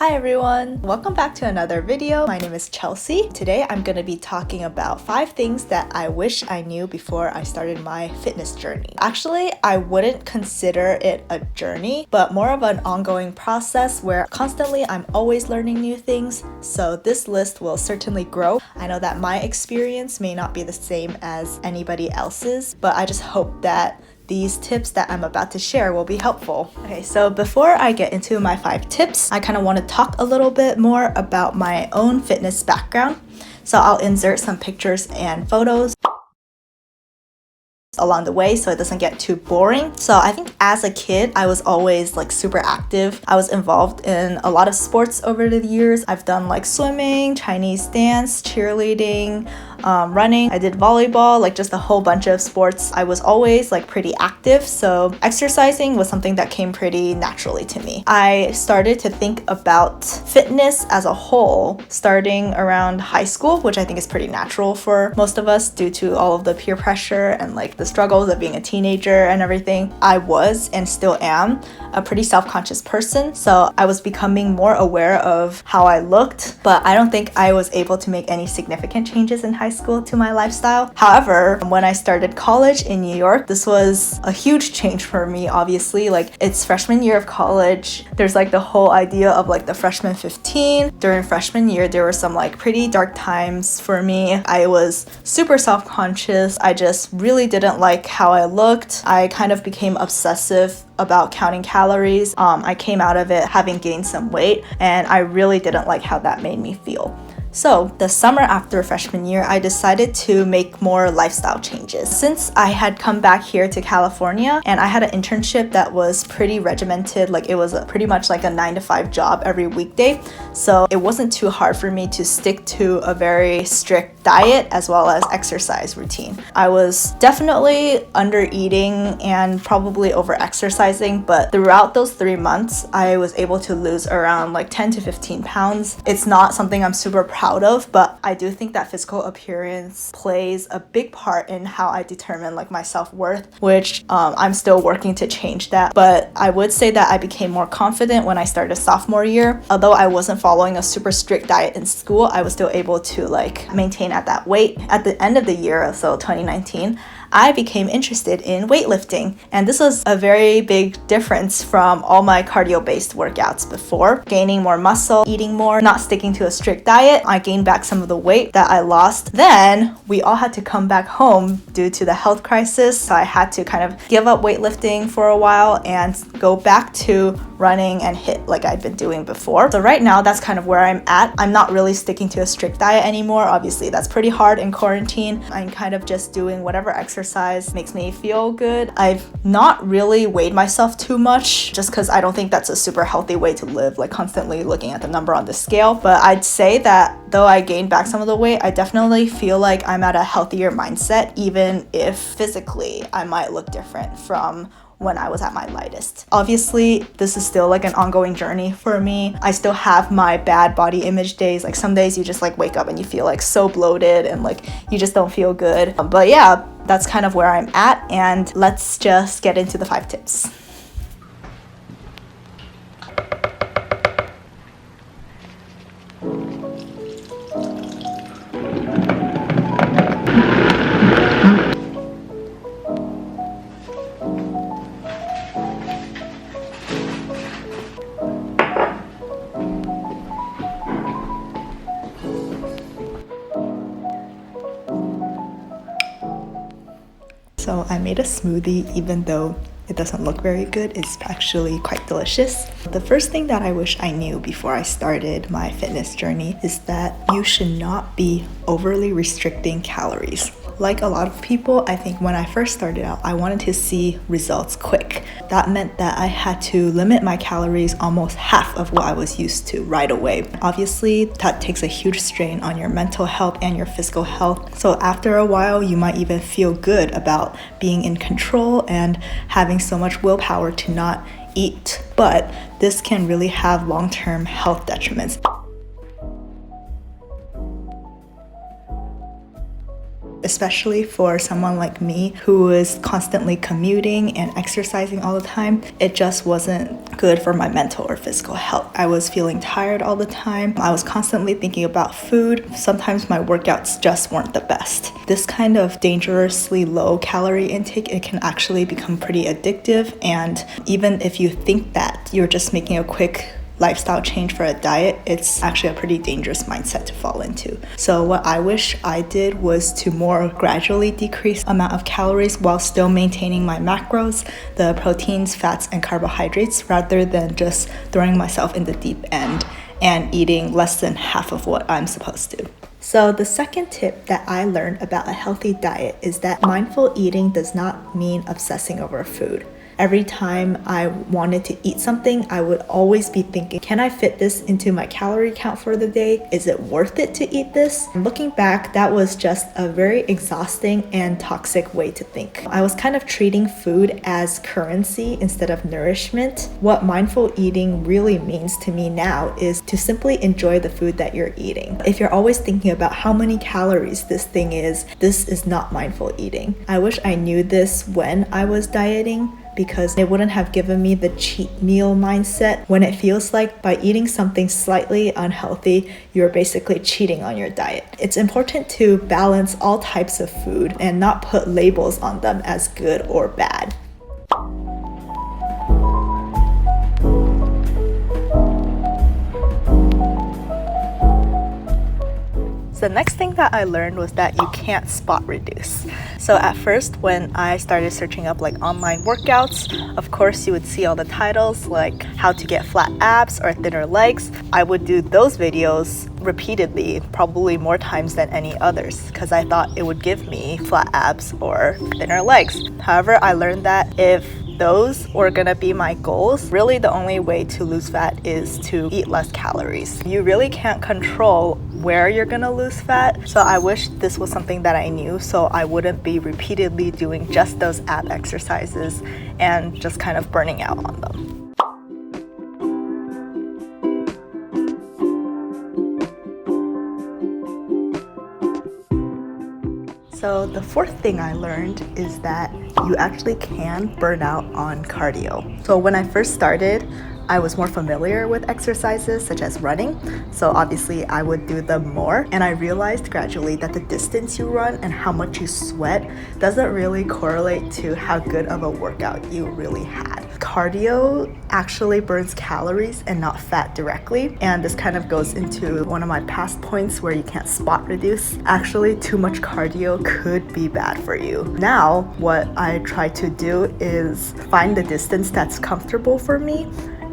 Hi everyone! Welcome back to another video. My name is Chelsea. Today I'm going to be talking about 5 things that I wish I knew before I started my fitness journey. Actually, I wouldn't consider it a journey, but more of an ongoing process where constantly I'm always learning new things, so this list will certainly grow. I know that my experience may not be the same as anybody else's, but I just hope that these tips that I'm about to share will be helpful. Okay, so before I get into my 5 tips, I kind of want to talk a little bit more about my own fitness background. So I'll insert some pictures and photos along the way so it doesn't get too boring. So I think as a kid, I was always like super active. I was involved in a lot of sports over the years. I've done like swimming, Chinese dance, cheerleading, running. I did volleyball, like just a whole bunch of sports. I was always like pretty active, so exercising was something that came pretty naturally to me. I started to think about fitness as a whole starting around high school, which I think is pretty natural for most of us due to all of the peer pressure and like the struggles of being a teenager and everything. I was and still am a pretty self-conscious person, so I was becoming more aware of how I looked, but I don't think I was able to make any significant changes in high school to my lifestyle. However, when I started college in New York, this was a huge change for me. Obviously, like it's freshman year of college. There's like the whole idea of like the freshman 15. During freshman year, there were some like pretty dark times for me. I was super self-conscious. I just really didn't like how I looked. I kind of became obsessive about counting calories. I came out of it having gained some weight, and I really didn't like how that made me feel. So the summer after freshman year, I decided to make more lifestyle changes. Since I had come back here to California and I had an internship that was pretty regimented, like it was pretty much like a 9-to-5 job every weekday. So it wasn't too hard for me to stick to a very strict diet as well as exercise routine. I was definitely under eating and probably over exercising, but throughout those 3 months, I was able to lose around like 10 to 15 pounds. It's not something I'm super proud of, but I do think that physical appearance plays a big part in how I determine like my self-worth, which I'm still working to change that. But I would say that I became more confident when I started sophomore year. Although I wasn't following a super strict diet in school, I was still able to like maintain at that weight. At the end of the year, so 2019, I became interested in weightlifting, and this was a very big difference from all my cardio-based workouts before. Gaining more muscle, eating more, not sticking to a strict diet. I gained back some of the weight that I lost. Then we all had to come back home due to the health crisis, so I had to kind of give up weightlifting for a while and go back to running and HIIT like I'd been doing before. So right now, that's kind of where I'm at. I'm not really sticking to a strict diet anymore. Obviously, that's pretty hard in quarantine. I'm kind of just doing whatever exercise makes me feel good. I've not really weighed myself too much just because I don't think that's a super healthy way to live, like constantly looking at the number on the scale. But I'd say that though I gained back some of the weight, I definitely feel like I'm at a healthier mindset, even if physically I might look different from when I was at my lightest. Obviously, this is still like an ongoing journey for me. I still have my bad body image days. Like some days you just like wake up and you feel like so bloated and like you just don't feel good. But yeah, that's kind of where I'm at, and let's just get into the 5 tips. So I made a smoothie, even though it doesn't look very good. It's actually quite delicious. The first thing that I wish I knew before I started my fitness journey is that you should not be overly restricting calories. Like a lot of people, I think when I first started out, I wanted to see results quick. That meant that I had to limit my calories almost half of what I was used to right away. Obviously, that takes a huge strain on your mental health and your physical health. So after a while, you might even feel good about being in control and having so much willpower to not eat. But this can really have long-term health detriments. especially for someone like me who is constantly commuting and exercising all the time. It just wasn't good for my mental or physical health. I was feeling tired all the time. I was constantly thinking about food. Sometimes my workouts just weren't the best. This kind of dangerously low calorie intake, it can actually become pretty addictive, and even if you think that you're just making a quick lifestyle change for a diet, it's actually a pretty dangerous mindset to fall into. So what I wish I did was to more gradually decrease amount of calories while still maintaining my macros, the proteins, fats, and carbohydrates, rather than just throwing myself in the deep end and eating less than half of what I'm supposed to. So the second tip that I learned about a healthy diet is that mindful eating does not mean obsessing over food. Every time I wanted to eat something, I would always be thinking, can I fit this into my calorie count for the day? Is it worth it to eat this? And looking back, that was just a very exhausting and toxic way to think. I was kind of treating food as currency instead of nourishment. What mindful eating really means to me now is to simply enjoy the food that you're eating. If you're always thinking about how many calories this thing is, this is not mindful eating. I wish I knew this when I was dieting, because it wouldn't have given me the cheat meal mindset when it feels like by eating something slightly unhealthy, you're basically cheating on your diet. It's important to balance all types of food and not put labels on them as good or bad. The next thing that I learned was that you can't spot reduce. So at first, when I started searching up like online workouts, of course you would see all the titles like how to get flat abs or thinner legs. I would do those videos repeatedly, probably more times than any others, because I thought it would give me flat abs or thinner legs. However, I learned that if those were gonna be my goals, really the only way to lose fat is to eat less calories. You really can't control where you're gonna lose fat, so I wish this was something that I knew so I wouldn't be repeatedly doing just those ab exercises and just kind of burning out on them. So the fourth thing I learned is that you actually can burn out on cardio. So when I first started, I was more familiar with exercises such as running, so obviously I would do them more, and I realized gradually that the distance you run and how much you sweat doesn't really correlate to how good of a workout you really had. Cardio actually burns calories and not fat directly, and this kind of goes into one of my past points where you can't spot reduce. Actually, too much cardio could be bad for you. Now, what I try to do is find the distance that's comfortable for me,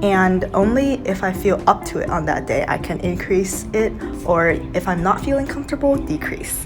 and only if I feel up to it on that day I can increase it, or if I'm not feeling comfortable, decrease.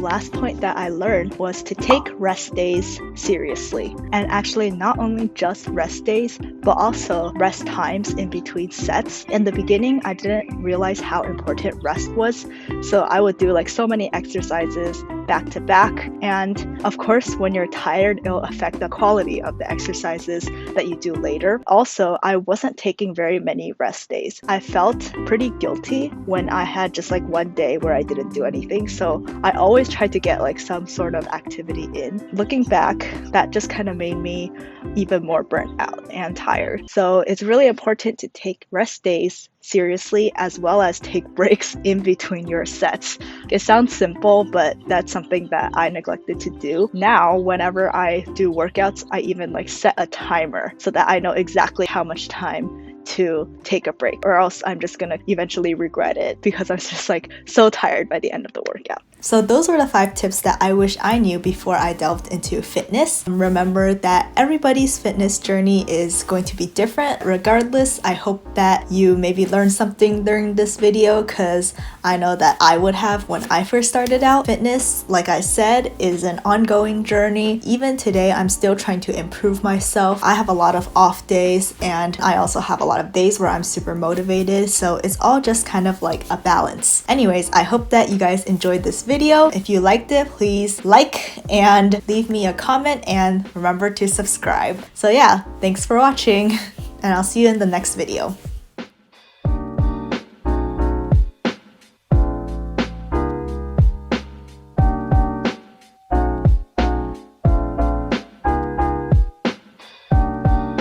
Last point that I learned was to take rest days seriously, and actually not only just rest days but also rest times in between sets. In the beginning, I didn't realize how important rest was, so I would do like so many exercises back to back, and of course when you're tired it'll affect the quality of the exercises that you do later. Also, I wasn't taking very many rest days. I felt pretty guilty when I had just like one day where I didn't do anything, so I always tried to get like some sort of activity in. Looking back, that just kind of made me even more burnt out and tired. So it's really important to take rest days seriously, as well as take breaks in between your sets. It sounds simple, but that's something that I neglected to do. Now, whenever I do workouts, I even like set a timer so that I know exactly how much time to take a break, or else I'm just gonna eventually regret it because I'm just like so tired by the end of the workout. So those were the 5 tips that I wish I knew before I delved into fitness. Remember that everybody's fitness journey is going to be different regardless. I hope that you maybe learned something during this video, because I know that I would have when I first started out. Fitness, like I said, is an ongoing journey. Even today, I'm still trying to improve myself. I have a lot of off days, and I also have a lot of days where I'm super motivated, so it's all just kind of like a balance. Anyways, I hope that you guys enjoyed this video. If you liked it, please like and leave me a comment, and remember to subscribe. So yeah, thanks for watching. and I'll see you in the next video.